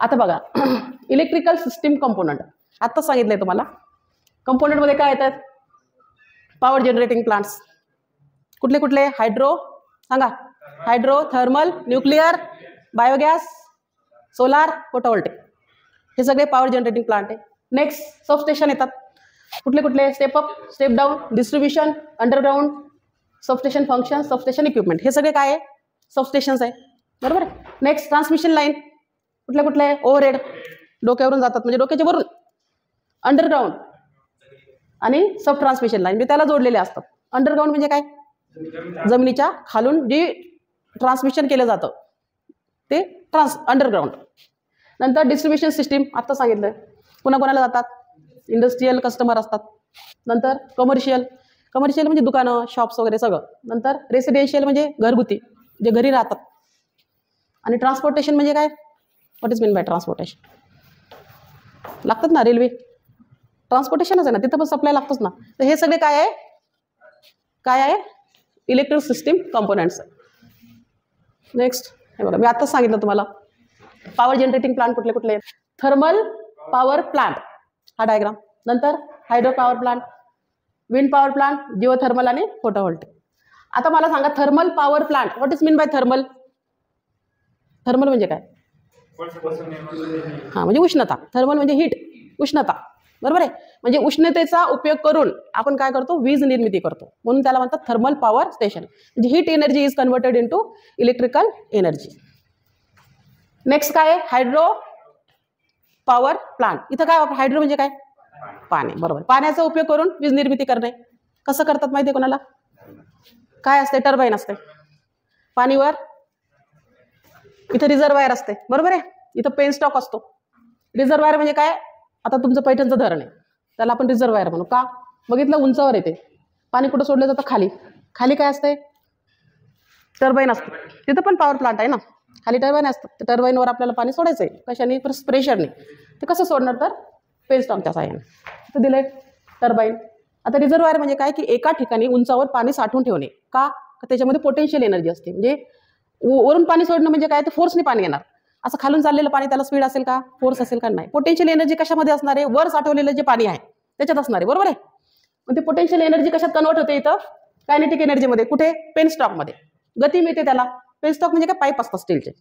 आता बघा electrical system component आत्ताच सांगितलंय तुम्हाला. कंपोनंटमध्ये काय येतात? Power generating plants. कुठले कुठले? हायड्रो सांगा. Hydro, thermal, nuclear, biogas, solar, photovoltaic, हे सगळे पॉवर जनरेटिंग प्लांट आहे. नेक्स्ट सबस्टेशन येतात. कुठले कुठले? Step up, step down, distribution, underground, substation function, substation equipment, हे सगळे काय आहे? सबस्टेशन्स आहे. बरोबर आहे. Next transmission line. कुठले कुठले? ओव्हरहेड, डोक्यावरून जातात म्हणजे डोक्याच्या वरून. अंडरग्राउंड आणि सब ट्रान्समिशन लाईन म्हणजे त्याला जोडलेले असतात. अंडरग्राउंड म्हणजे काय? जमिनीच्या खालून जे ट्रान्समिशन केलं जातं ते अंडरग्राउंड. नंतर डिस्ट्रीब्युशन सिस्टीम आत्ता सांगितलं. कोणाकोणाला जातात? इंडस्ट्रीयल कस्टमर असतात. नंतर कमर्शियल म्हणजे दुकानं, शॉप्स वगैरे सगळं. नंतर रेसिडेन्शियल म्हणजे घरगुती, जे घरी राहतात. आणि ट्रान्सपोर्टेशन म्हणजे काय? What is mean by transportation? लागतात ना, रेल्वे ट्रान्सपोर्टेशनच आहे ना, तिथं पण सप्लाय लागतोच ना. तर हे सगळे काय आहे? काय आहे? Electric system components. नेक्स्ट हे बघा, मी आत्ताच सांगितलं तुम्हाला पॉवर जनरेटिंग प्लांट कुठले कुठले? थर्मल पॉवर प्लांट हा डायग्राम. नंतर hydro power plant, wind power plant, geothermal आणि फोटोव्होल्टेक. आता मला सांगा thermal power plant, what is mean by thermal? Thermal म्हणजे काय? हां, म्हणजे उष्णता. थर्मल म्हणजे हीट, उष्णता. बरोबर आहे. म्हणजे उष्णतेचा उपयोग करून आपण काय करतो? वीज निर्मिती करतो, म्हणून त्याला म्हणतात थर्मल पॉवर स्टेशन. म्हणजे heat energy is converted into electrical energy. Next काय आहे? Hydro power plant. इथं काय? हायड्रो म्हणजे काय? पाणी. बरोबर. पाण्याचा उपयोग करून वीज निर्मिती करणे. कसं करतात माहिती आहे कोणाला? काय असते? टर्बाईन असते. पाणीवर इथं रिझर्वायर असते. बरोबर आहे. इथं पेन स्टॉक असतो. रिझर्वायर म्हणजे काय? आता तुमचं पैठणचं धरण आहे, त्याला आपण रिझर्वायर म्हणू. का? बघितलं, उंचावर येते. पाणी कुठं सोडलं जातं? खाली. खाली काय असते? टर्बाईन असते. तिथं पण पॉवर प्लांट आहे ना, खाली टर्बाईन असतं. त्या टर्बाईनवर आपल्याला पाणी सोडायचं आहे. कशाने? प्रेशरने. ते कसं सोडणार? तर पेन स्टॉकच्या साहाय्याने. तर दिलंय टर्बाईन. आता रिझर्वायर म्हणजे काय? की एका ठिकाणी उंचावर पाणी साठवून ठेवणे. का? त्याच्यामध्ये पोटेन्शियल एनर्जी असते. म्हणजे वरून पाणी सोडणं म्हणजे काय? तर फोर्सने पाणी येणार. असं खालून चाललेलं पाणी, त्याला स्पीड असेल का? फोर्स असेल का? नाही. पोटेन्शियल एनर्जी कशामध्ये असणार आहे? वर साठवलेलं जे पाणी आहे त्याच्यात असणार आहे. बरोबर आहे. मग ते पोटेन्शियल एनर्जी कशात कन्वर्ट होते? इथं कायनेटिक एनर्जीमध्ये. कुठे? पेन स्टॉकमध्ये. गती मिळते त्याला. पेन स्टॉक म्हणजे काय? पाईप असतात स्टीलचे.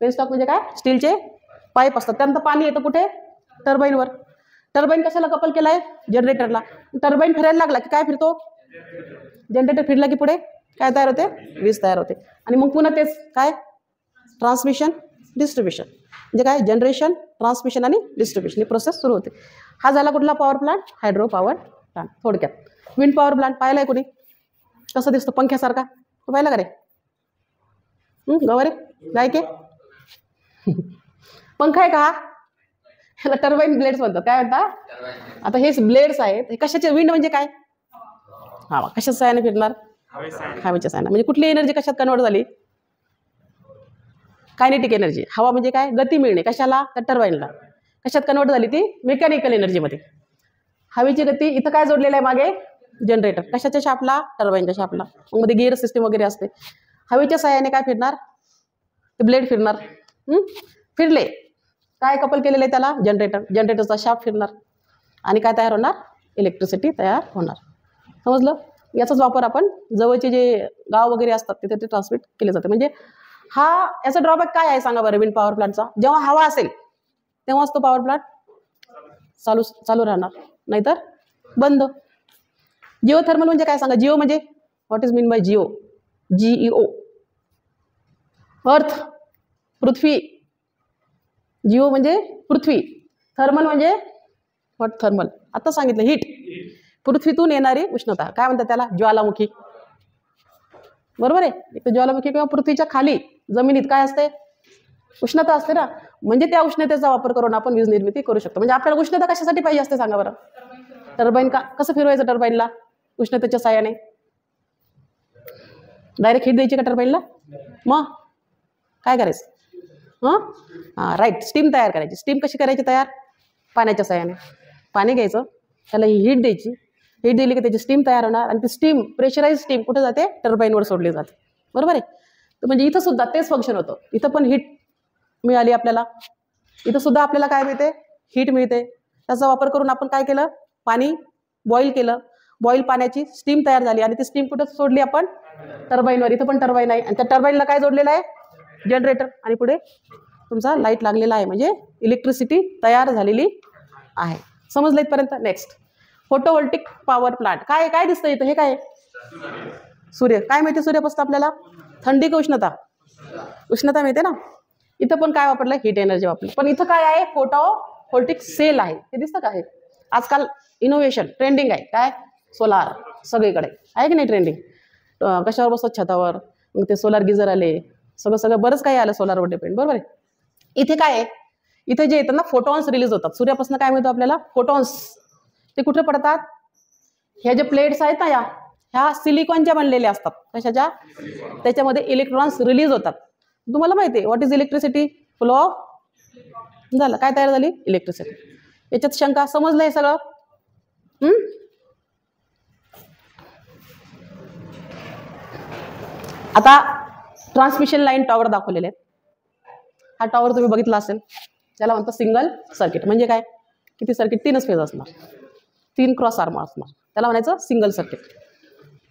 पेन स्टॉक म्हणजे काय? स्टीलचे पाईप असतात. त्यानंतर पाणी येतं कुठे? टर्बाईनवर. टर्बाईन कशाला कपल केला आहे? जनरेटरला. टर्बाईन फिरायला लागला की काय फिरतो? जनरेटर फिरला की पुढे काय तयार होते? वीज तयार होते. आणि मग पुन्हा तेच काय? Transmission, distribution. म्हणजे काय? जनरेशन, ट्रान्समिशन आणि डिस्ट्रीब्युशन ही प्रोसेस सुरू होते. हा झाला कुठला power plant? Hydro power plant. थोडक्यात विंड पॉवर प्लांट पाहिलाय कोणी? कसं दिसतो? पंख्यासारखा. तो पाहिला का रे? गवारे काय के पंखा आहे का? ह्याला टर्बाईन ब्लेड्स म्हणतात. काय म्हणतात? आता हे ब्लेड्स आहेत, हे कशाचे? विंड म्हणजे काय? हवा. कशाच्या साहाय्याने फिरणार? हवेच्या साहाय्याने. म्हणजे कुठली एनर्जी कशात कन्वर्ट झाली? Kinetic energy. हवा म्हणजे काय? गती मिळणे. कशाला? तर टर्बाईनला. कशात कन्वर्ट झाली ती? मेकॅनिकल एनर्जीमध्ये. हवेची गती. इथं काय जोडलेलं आहे मागे? जनरेटर. कशाच्या शापला? टर्बाईनच्या शापला. मग मध्ये गिअर सिस्टीम वगैरे असते. हवेच्या साहाय्याने काय फिरणार? ते ब्लेड फिरणार. फिरले काय कपल केलेलं आहे त्याला? जनरेटर. जनरेटरचा शाफ्ट फिरणार आणि काय तयार होणार? इलेक्ट्रिसिटी तयार होणार. समजलं? याचाच वापर आपण जवळचे जे गाव वगैरे असतात तिथे ते ट्रान्समिट केले जाते. म्हणजे हा याचा ड्रॉबॅक काय आहे सांगा बरं? विंड पॉवर प्लांटचा जेव्हा हवा असेल तेव्हाच तो पॉवर प्लांट चालू राहणार, नाहीतर बंद. जिओ थर्मल म्हणजे काय सांगा? जिओ म्हणजे what is mean by Jio? GEO. अर्थ, पृथ्वी. जिओ म्हणजे पृथ्वी. थर्मल म्हणजे व्हॉट? थर्मल. आता सांगितलं हीट. पृथ्वीतून येणारी उष्णता. काय म्हणतात त्याला? ज्वालामुखी. बरोबर आहे. एक ज्वालामुखी किंवा पृथ्वीच्या खाली जमिनीत काय असते? उष्णता असते ना. म्हणजे त्या उष्णतेचा वापर करून आपण वीज निर्मिती करू शकतो. म्हणजे आपल्याला उष्णता कशासाठी पाहिजे असते सांगा बरं? टर्बाईन. का? कसं फिरवायचं टर्बाईनला? उष्णतेच्या साहाय्याने. डायरेक्ट हीट द्यायची का टर्बाईनला? मग काय करायचं? हां, राईट. स्टीम तयार करायची. स्टीम कशी करायची तयार? पाण्याच्या साहाय्याने. पाणी घ्यायचं, त्याला हीट द्यायची. हीट दिली की त्याची स्टीम तयार होणार आणि ती स्टीम, प्रेशराईज स्टीम कुठे जाते? टर्बाईनवर सोडली जाते. बरोबर आहे. तर म्हणजे इथं सुद्धा तेच फंक्शन होतं. इथं पण हीट मिळाली आपल्याला. इथं सुद्धा आपल्याला काय मिळते, हीट मिळते. त्याचा वापर करून आपण काय केलं, पाणी बॉईल केलं. बॉईल पाण्याची स्टीम तयार झाली आणि ती स्टीम कुठं सोडली आपण, टर्बाईनवर. इथं पण टर्बाईन आहे आणि त्या टर्बाईनला काय जोडलेलं आहे, जनरेटर. आणि पुढे तुमचा लाईट लागलेला आहे, म्हणजे इलेक्ट्रिसिटी तयार झालेली आहे. समजलं इथपर्यंत. Next, photovoltaic power plant. काय काय दिसतं इथं, हे काय, सूर्य. काय मिळते सूर्यापासून आपल्याला, थंडी का उष्णता, उष्णता मिळते ना. इथं पण काय वापरलं, हीट एनर्जी वापरली. पण इथं काय आहे, फोटोव्होल्टिक सेल आहे. हे दिसतं का, हे आजकाल इनोव्हेशन ट्रेंडिंग आहे. काय, सोलार सगळीकडे आहे की नाही ट्रेंडिंग. कशावर बसतात, छतावर. मग ते सोलार गिझर आले, सगळं बरंच काही आलं सोलारवर डिपेंड, बरोबर आहे. इथे काय आहे, इथे जे येतात ना, फोटॉन्स रिलीज होतात सूर्यापासून. काय मिळतं आपल्याला, फोटॉन्स. ते कुठे पडतात, ह्या जे प्लेट्स आहेत ना, ह्या सिलिकॉनच्या बनलेल्या असतात. कशाच्या, त्याच्यामध्ये इलेक्ट्रॉन्स रिलीज होतात. तुम्हाला माहिती आहे what is electricity, flow of झालं, काय तयार झाली, इलेक्ट्रिसिटी. याच्यात शंका, समजलं हे सगळं. आता ट्रान्समिशन लाईन टॉवर दाखवलेले आहेत. हा टॉवर तुम्ही बघितला असेल, त्याला म्हणतात सिंगल सर्किट. म्हणजे काय, किती सर्किट, 3च फेज असणार, 3 क्रॉस आर्म असणार, त्याला म्हणायचं सिंगल सर्किट.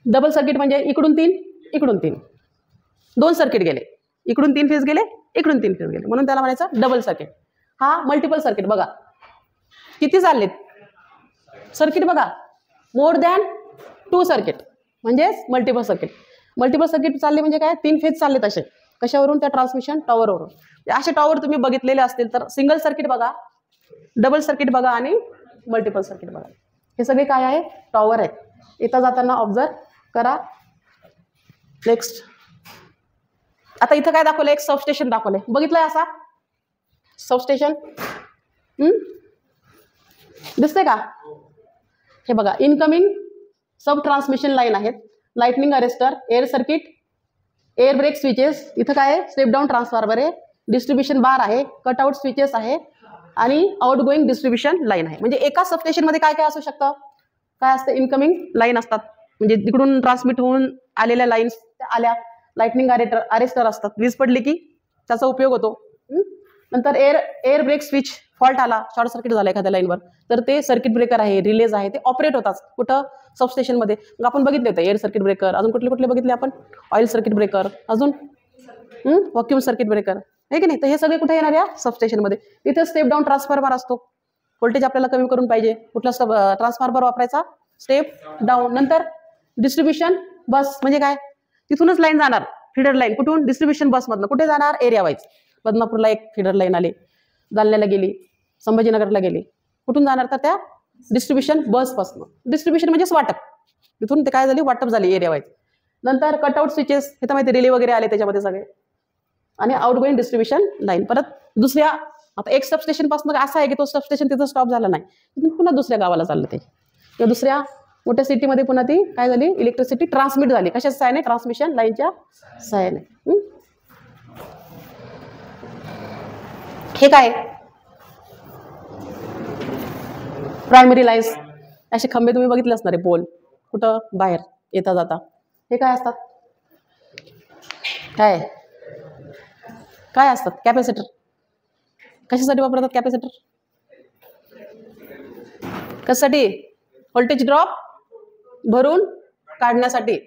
डबल सर्किट म्हणजे इकडून 3 इकडून 3, 2 सर्किट गेले, इकडून 3 फेज गेले, इकडून 3 फेज गेले, म्हणून त्याला म्हणायचं डबल सर्किट. हा मल्टिपल सर्किट. बघा किती चाललेत सर्किट, बघा मोर दॅन 2 सर्किट म्हणजेच मल्टिपल सर्किट. मल्टिपल सर्किट चालले म्हणजे काय, 3 फेज चाललेत असे. कशावरून, त्या ट्रान्समिशन टॉवरवरून. असे टॉवर तुम्ही बघितलेले असतील तर सिंगल सर्किट बघा, डबल सर्किट बघा आणि मल्टिपल सर्किट बघा. हे सगळे काय आहे, टॉवर आहे. येता जाताना ऑब्झर्व करा. नेक्स्ट, आता इथं काय दाखवलं, एक सबस्टेशन दाखवलंय, बघितलंय असा सबस्टेशन, दिसते का. हे बघा, इनकमिंग सब ट्रान्समिशन लाईन आहेत, lightning arrester, air circuit, air break switches. इथं काय आहे, स्टेप डाऊन ट्रान्सफॉर्मर आहे, डिस्ट्रीब्युशन बार आहे, कटआउट स्विचेस आहे आणि आउट गोईंग डिस्ट्रीब्युशन लाईन आहे. म्हणजे एका सबस्टेशनमध्ये काय काय असू शकतं, काय असतं, इनकमिंग लाईन असतात, म्हणजे तिकडून ट्रान्समिट होऊन आलेल्या लाईन्स आल्या. लाइटनिंग अरेस्टर असतात, वीज पडली की त्याचा उपयोग होतो. नंतर एअर ब्रेक स्विच, फॉल्ट आला, शॉर्ट सर्किट झाला एखाद्या लाईनवर, तर ते सर्किट ब्रेकर आहे, रिलेज आहे, ते ऑपरेट होतात कुठं, सबस्टेशनमध्ये. मग आपण बघितले होते एअर सर्किट ब्रेकर, अजून कुठले कुठले बघितले आपण, ऑइल सर्किट ब्रेकर, अजून व्हॅक्यूम सर्किट ब्रेकर आहे की नाही. तर हे सगळे कुठे येणार, या सबस्टेशनमध्ये. तिथे स्टेप डाऊन ट्रान्सफॉर्मर असतो, व्होल्टेज आपल्याला कमी करून पाहिजे, कुठला ट्रान्सफॉर्मर वापरायचा, स्टेप डाऊन. नंतर डिस्ट्रीब्युशन बस म्हणजे काय, तिथूनच लाईन जाणार, फीडर लाईन कुठून, डिस्ट्रीब्युशन बसमधनं कुठे जाणार, एरिया वाईज. बदनापूरला एक फीडर लाईन आली, जालन्याला गेली, संभाजीनगरला गेली, कुठून जाणार, तर त्या डिस्ट्रीब्युशन बसपासून. डिस्ट्रीब्युशन म्हणजेच वाटप, तिथून ते काय झाली, वाटप झाली एरिया वाईज. नंतर कटआउट स्विचेस, हे तर माहिती, रिले वगैरे आले त्याच्यामध्ये सगळे, आणि आउटगोईंग डिस्ट्रीब्युशन लाईन. परत दुसऱ्या, आता एक सबस्टेशन पासून असं आहे की तो सबस्टेशन तिथं स्टॉप झाला नाही, तिथून पुन्हा दुसऱ्या गावाला चाललं ते, किंवा दुसऱ्या मोठ्या सिटीमध्ये पुन्हा ती काय झाली, इलेक्ट्रिसिटी ट्रान्समिट झाली. कशाच्या सहाय्याने, ट्रान्समिशन लाईनच्या सहाय्याने. हे काय, प्रायमरी लाईन्स, असे खंबे तुम्ही बघितले असणार आहे, पोल कुठं बाहेर येता जाता. हे काय असतात, काय काय असतात, कॅपॅसिटर. कशासाठी वापरतात कॅपॅसिटर, कशासाठी, व्होल्टेज ड्रॉप भरून काढण्यासाठी.